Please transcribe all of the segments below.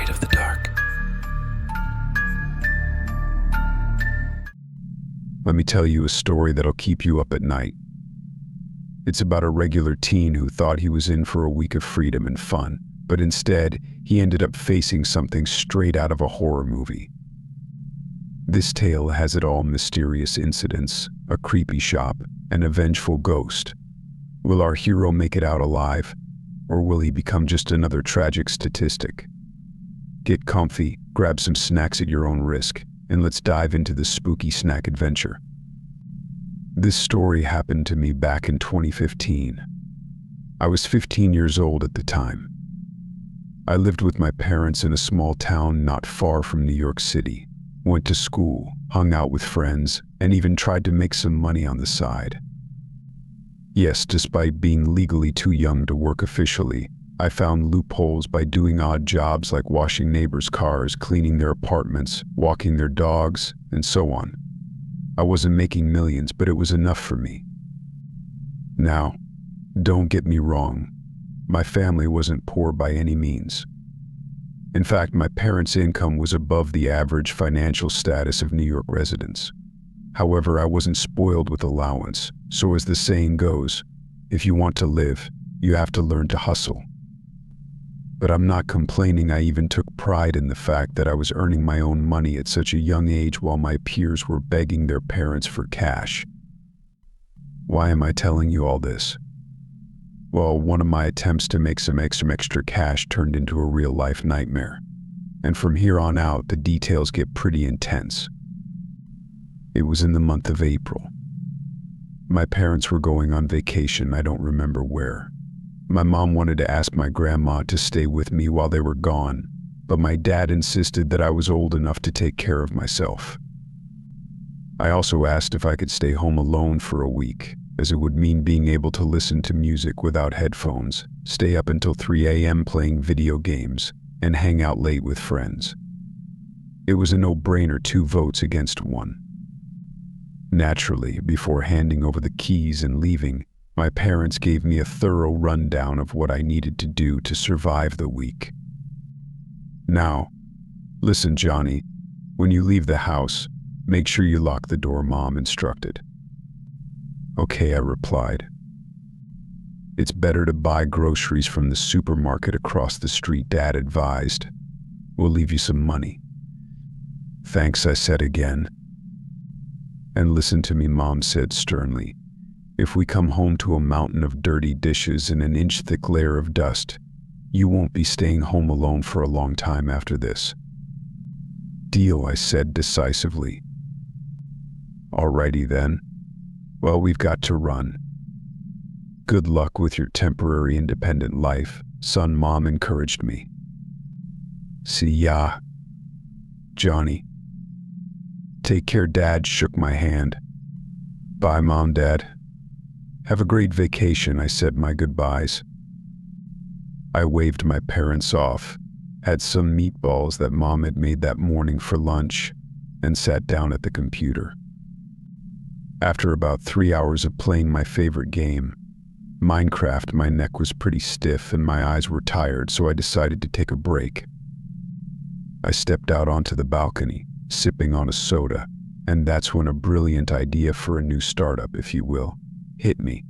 afraid of the dark? Let me tell you a story that'll keep you up at night. It's about a regular teen who thought he was in for a week of freedom and fun, but instead, he ended up facing something straight out of a horror movie. This tale has it all: mysterious incidents, a creepy shop, and a vengeful ghost. Will our hero make it out alive, or will he become just another tragic statistic? Get comfy, grab some snacks at your own risk, and let's dive into the spooky snack adventure. This story happened to me back in 2015. I was 15 years old at the time. I lived with my parents in a small town not far from New York City, went to school, hung out with friends, and even tried to make some money on the side. Yes, despite being legally too young to work officially, I found loopholes by doing odd jobs like washing neighbors' cars, cleaning their apartments, walking their dogs, and so on. I wasn't making millions, but it was enough for me. Now, don't get me wrong, my family wasn't poor by any means. In fact, my parents' income was above the average financial status of New York residents. However, I wasn't spoiled with allowance, so as the saying goes, if you want to live, you have to learn to hustle. But I'm not complaining. I even took pride in the fact that I was earning my own money at such a young age while my peers were begging their parents for cash. Why am I telling you all this? Well, one of my attempts to make some extra cash turned into a real-life nightmare. And from here on out, the details get pretty intense. It was in the month of April. My parents were going on vacation, I don't remember where. My mom wanted to ask my grandma to stay with me while they were gone, but my dad insisted that I was old enough to take care of myself. I also asked if I could stay home alone for a week, as it would mean being able to listen to music without headphones, stay up until 3 a.m. playing video games, and hang out late with friends. It was a no-brainer, 2 votes against 1. Naturally, before handing over the keys and leaving, my parents gave me a thorough rundown of what I needed to do to survive the week. Now, listen, Johnny, when you leave the house, make sure you lock the door, Mom instructed. Okay, I replied. It's better to buy groceries from the supermarket across the street, Dad advised. We'll leave you some money. Thanks, I said again. And listen to me, Mom said sternly. If we come home to a mountain of dirty dishes and an inch-thick layer of dust, you won't be staying home alone for a long time after this. Deal, I said decisively. Alrighty then. Well, we've got to run. Good luck with your temporary independent life, son, Mom encouraged me. See ya, Johnny. Take care, Dad shook my hand. Bye, Mom, Dad. Have a great vacation, I said my goodbyes. I waved my parents off, had some meatballs that Mom had made that morning for lunch, and sat down at the computer. After about 3 hours of playing my favorite game, Minecraft, my neck was pretty stiff and my eyes were tired, so I decided to take a break. I stepped out onto the balcony, sipping on a soda, and that's when a brilliant idea for a new startup, if you will, hit me.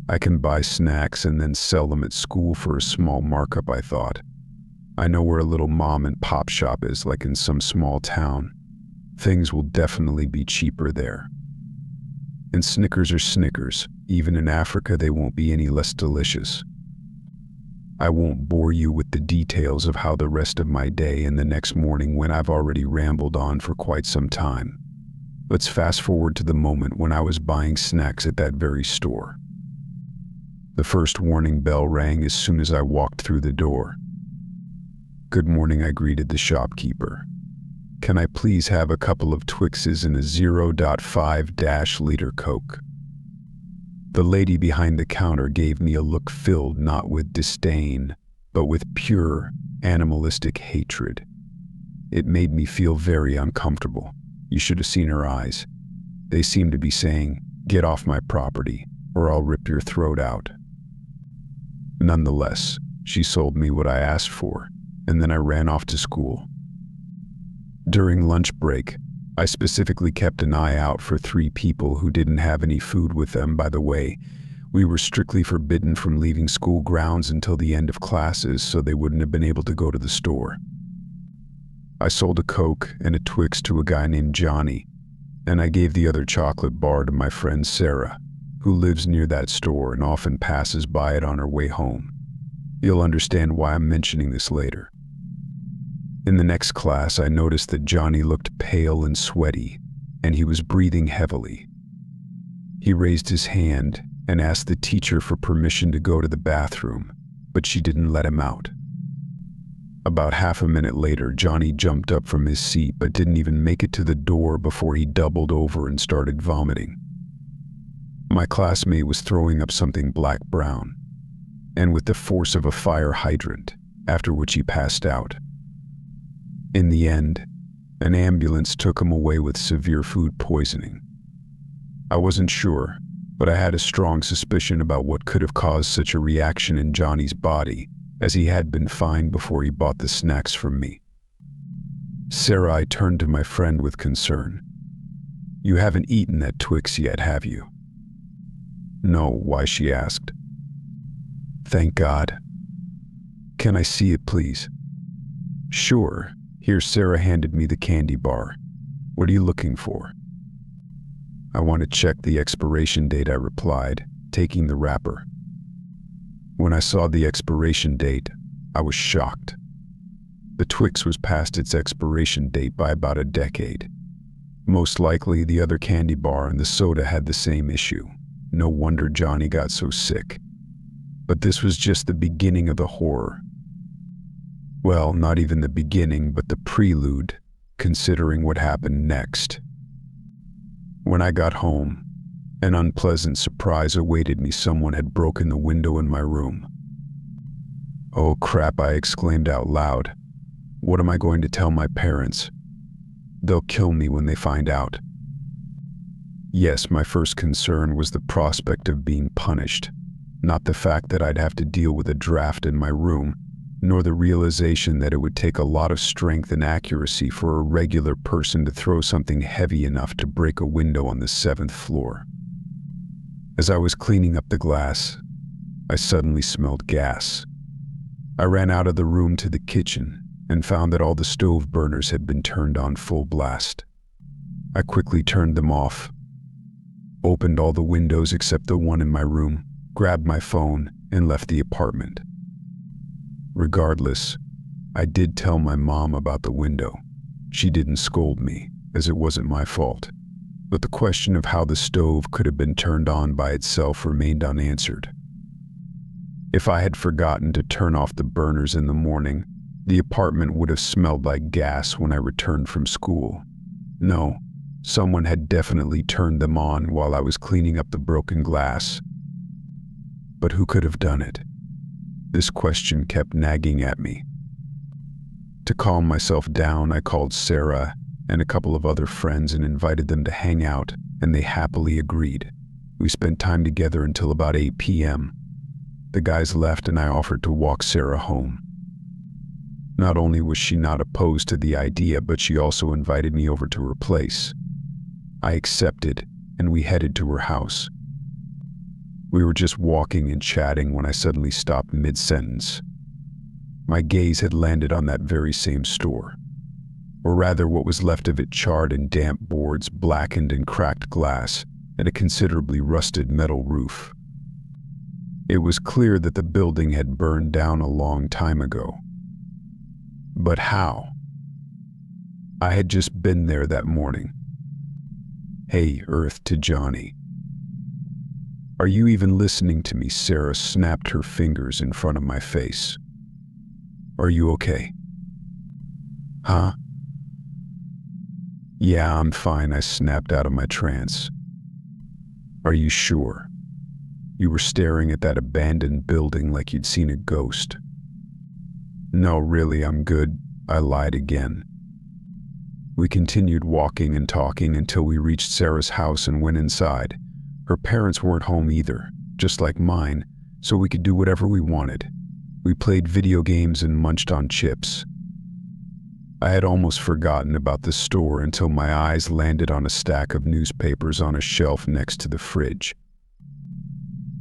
I can buy snacks and then sell them at school for a small markup, I thought. I know where a little mom and pop shop is, like in some small town. Things will definitely be cheaper there. And Snickers are Snickers. Even in Africa, they won't be any less delicious. I won't bore you with the details of how the rest of my day and the next morning went. I've already rambled on for quite some time. Let's fast forward to the moment when I was buying snacks at that very store. The first warning bell rang as soon as I walked through the door. Good morning, I greeted the shopkeeper. Can I please have a couple of Twixes and a 0.5-liter Coke? The lady behind the counter gave me a look filled not with disdain, but with pure, animalistic hatred. It made me feel very uncomfortable. You should have seen her eyes. They seemed to be saying, "Get off my property, or I'll rip your throat out." Nonetheless, she sold me what I asked for, and then I ran off to school. During lunch break, I specifically kept an eye out for 3 people who didn't have any food with them. By the way, we were strictly forbidden from leaving school grounds until the end of classes, so they wouldn't have been able to go to the store. I sold a Coke and a Twix to a guy named Johnny, and I gave the other chocolate bar to my friend Sarah, who lives near that store and often passes by it on her way home. You'll understand why I'm mentioning this later. In the next class, I noticed that Johnny looked pale and sweaty, and he was breathing heavily. He raised his hand and asked the teacher for permission to go to the bathroom, but she didn't let him out. About half a minute later, Johnny jumped up from his seat but didn't even make it to the door before he doubled over and started vomiting. My classmate was throwing up something black-brown, and with the force of a fire hydrant, after which he passed out. In the end, an ambulance took him away with severe food poisoning. I wasn't sure, but I had a strong suspicion about what could have caused such a reaction in Johnny's body, as he had been fine before he bought the snacks from me. Sarah, I turned to my friend with concern. "You haven't eaten that Twix yet, have you?" "No, why?" she asked. "Thank God. Can I see it, please?" "Sure." Here, Sarah handed me the candy bar. "What are you looking for?" "I want to check the expiration date," I replied, taking the wrapper. When I saw the expiration date, I was shocked. The Twix was past its expiration date by about a decade. Most likely, the other candy bar and the soda had the same issue. No wonder Johnny got so sick. But this was just the beginning of the horror. Well, not even the beginning, but the prelude, considering what happened next. When I got home, an unpleasant surprise awaited me. Someone had broken the window in my room. "Oh crap," I exclaimed out loud. "What am I going to tell my parents? They'll kill me when they find out." Yes, my first concern was the prospect of being punished, not the fact that I'd have to deal with a draft in my room, nor the realization that it would take a lot of strength and accuracy for a regular person to throw something heavy enough to break a window on the 7th floor. As I was cleaning up the glass, I suddenly smelled gas. I ran out of the room to the kitchen and found that all the stove burners had been turned on full blast. I quickly turned them off, opened all the windows except the one in my room, grabbed my phone, and left the apartment. Regardless, I did tell my mom about the window. She didn't scold me, as it wasn't my fault. But the question of how the stove could have been turned on by itself remained unanswered. If I had forgotten to turn off the burners in the morning, the apartment would have smelled like gas when I returned from school. No, someone had definitely turned them on while I was cleaning up the broken glass. But who could have done it? This question kept nagging at me. To calm myself down, I called Sarah and a couple of other friends and invited them to hang out, and they happily agreed. We spent time together until about 8 p.m. The guys left and I offered to walk Sarah home. Not only was she not opposed to the idea, but she also invited me over to her place. I accepted, and we headed to her house. We were just walking and chatting when I suddenly stopped mid-sentence. My gaze had landed on that very same store. Or rather, what was left of it: charred and damp boards, blackened and cracked glass, and a considerably rusted metal roof. It was clear that the building had burned down a long time ago. But how? I had just been there that morning. "Hey, Earth," to Johnny. "Are you even listening to me?" Sarah snapped her fingers in front of my face. "Are you okay?" "Huh?" "Yeah, I'm fine," I snapped out of my trance. "Are you sure? You were staring at that abandoned building like you'd seen a ghost." "No, really, I'm good," I lied again. We continued walking and talking until we reached Sarah's house and went inside. Her parents weren't home either, just like mine, so we could do whatever we wanted. We played video games and munched on chips. I had almost forgotten about the store until my eyes landed on a stack of newspapers on a shelf next to the fridge.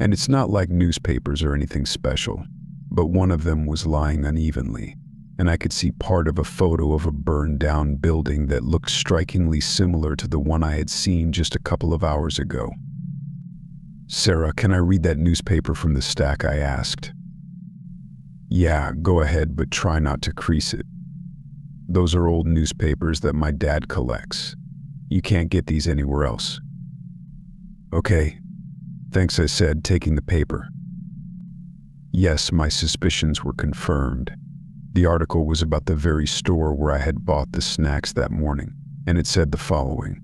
And it's not like newspapers or anything special, but one of them was lying unevenly, and I could see part of a photo of a burned-down building that looked strikingly similar to the one I had seen just a couple of hours ago. "Sarah, can I read that newspaper from the stack?" I asked. "Yeah, go ahead, but try not to crease it. Those are old newspapers that my dad collects. You can't get these anywhere else." "Okay, thanks," I said, taking the paper. Yes, my suspicions were confirmed. The article was about the very store where I had bought the snacks that morning, and it said the following.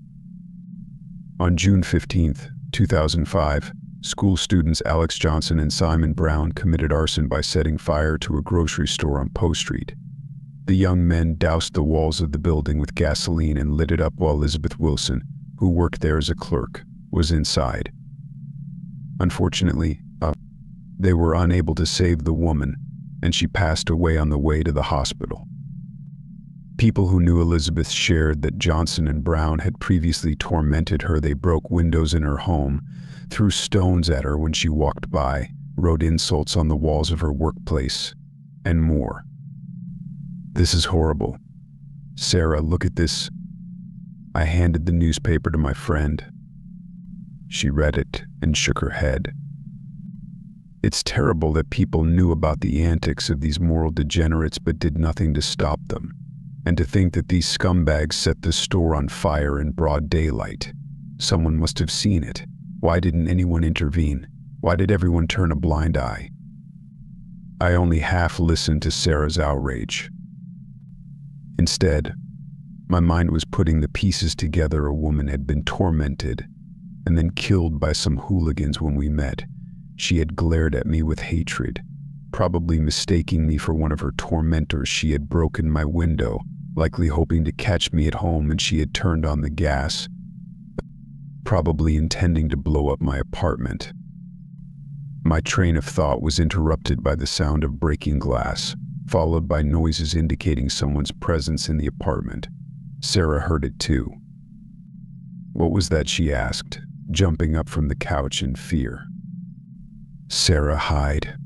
On June 15th, 2005, school students Alex Johnson and Simon Brown committed arson by setting fire to a grocery store on Poe Street. The young men doused the walls of the building with gasoline and lit it up while Elizabeth Wilson, who worked there as a clerk, was inside. Unfortunately, they were unable to save the woman, and she passed away on the way to the hospital. People who knew Elizabeth shared that Johnson and Brown had previously tormented her. They broke windows in her home, threw stones at her when she walked by, wrote insults on the walls of her workplace, and more. "This is horrible. Sarah, look at this." I handed the newspaper to my friend. She read it and shook her head. "It's terrible that people knew about the antics of these moral degenerates but did nothing to stop them. And to think that these scumbags set the store on fire in broad daylight. Someone must have seen it. Why didn't anyone intervene? Why did everyone turn a blind eye?" I only half listened to Sarah's outrage. Instead, my mind was putting the pieces together. A woman had been tormented and then killed by some hooligans when we met. She had glared at me with hatred, probably mistaking me for one of her tormentors. She had broken my window, likely hoping to catch me at home, and she had turned on the gas, probably intending to blow up my apartment. My train of thought was interrupted by the sound of breaking glass, followed by noises indicating someone's presence in the apartment. Sarah heard it too. "What was that?" she asked, jumping up from the couch in fear. "Sarah, hide."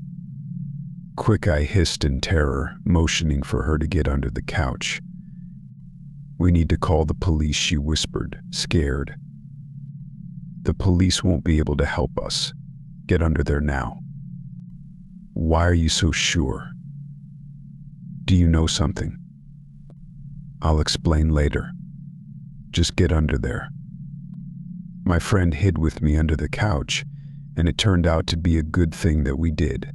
"Quick," I hissed in terror, motioning for her to get under the couch. "We need to call the police," she whispered, scared. "The police won't be able to help us. Get under there now." "Why are you so sure? Do you know something?" "I'll explain later. Just get under there." My friend hid with me under the couch, and it turned out to be a good thing that we did.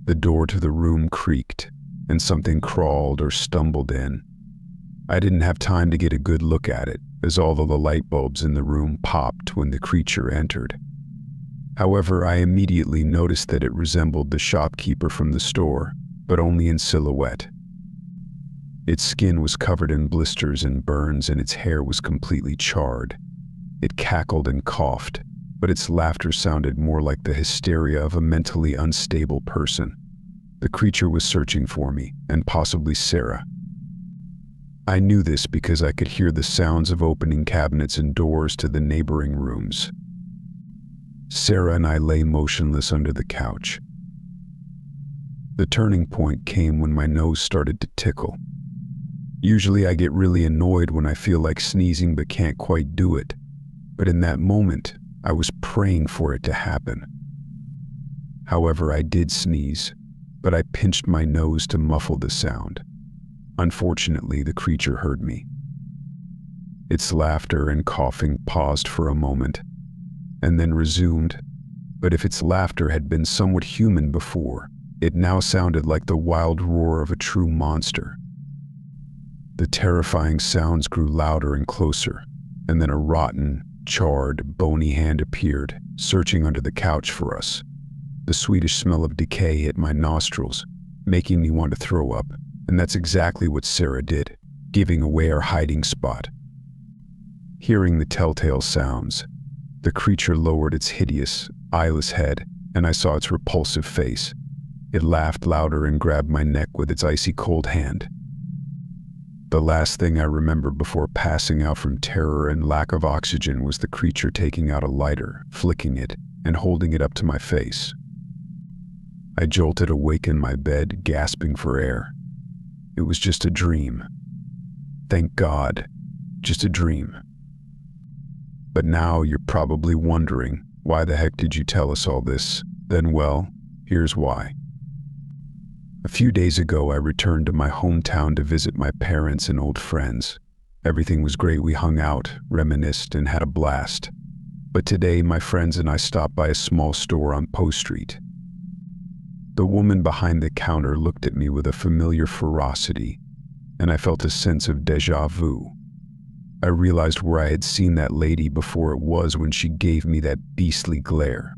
The door to the room creaked, and something crawled or stumbled in. I didn't have time to get a good look at it, as all of the light bulbs in the room popped when the creature entered. However, I immediately noticed that it resembled the shopkeeper from the store, but only in silhouette. Its skin was covered in blisters and burns, and its hair was completely charred. It cackled and coughed, but its laughter sounded more like the hysteria of a mentally unstable person. The creature was searching for me, and possibly Sarah. I knew this because I could hear the sounds of opening cabinets and doors to the neighboring rooms. Sarah and I lay motionless under the couch. The turning point came when my nose started to tickle. Usually I get really annoyed when I feel like sneezing but can't quite do it. But in that moment, I was praying for it to happen. However, I did sneeze, but I pinched my nose to muffle the sound. Unfortunately, the creature heard me. Its laughter and coughing paused for a moment, and then resumed, but if its laughter had been somewhat human before, it now sounded like the wild roar of a true monster. The terrifying sounds grew louder and closer, and then a rotten, charred, bony hand appeared, searching under the couch for us. The sweetish smell of decay hit my nostrils, making me want to throw up, and that's exactly what Sarah did, giving away our hiding spot. Hearing the telltale sounds, the creature lowered its hideous, eyeless head, and I saw its repulsive face. It laughed louder and grabbed my neck with its icy cold hand. The last thing I remember before passing out from terror and lack of oxygen was the creature taking out a lighter, flicking it, and holding it up to my face. I jolted awake in my bed, gasping for air. It was just a dream. Thank God, just a dream. But now you're probably wondering, why the heck did you tell us all this? Then, well, here's why. A few days ago, I returned to my hometown to visit my parents and old friends. Everything was great. We hung out, reminisced, and had a blast. But today, my friends and I stopped by a small store on Post Street. The woman behind the counter looked at me with a familiar ferocity, and I felt a sense of déjà vu. I realized where I had seen that lady before. It was when she gave me that beastly glare.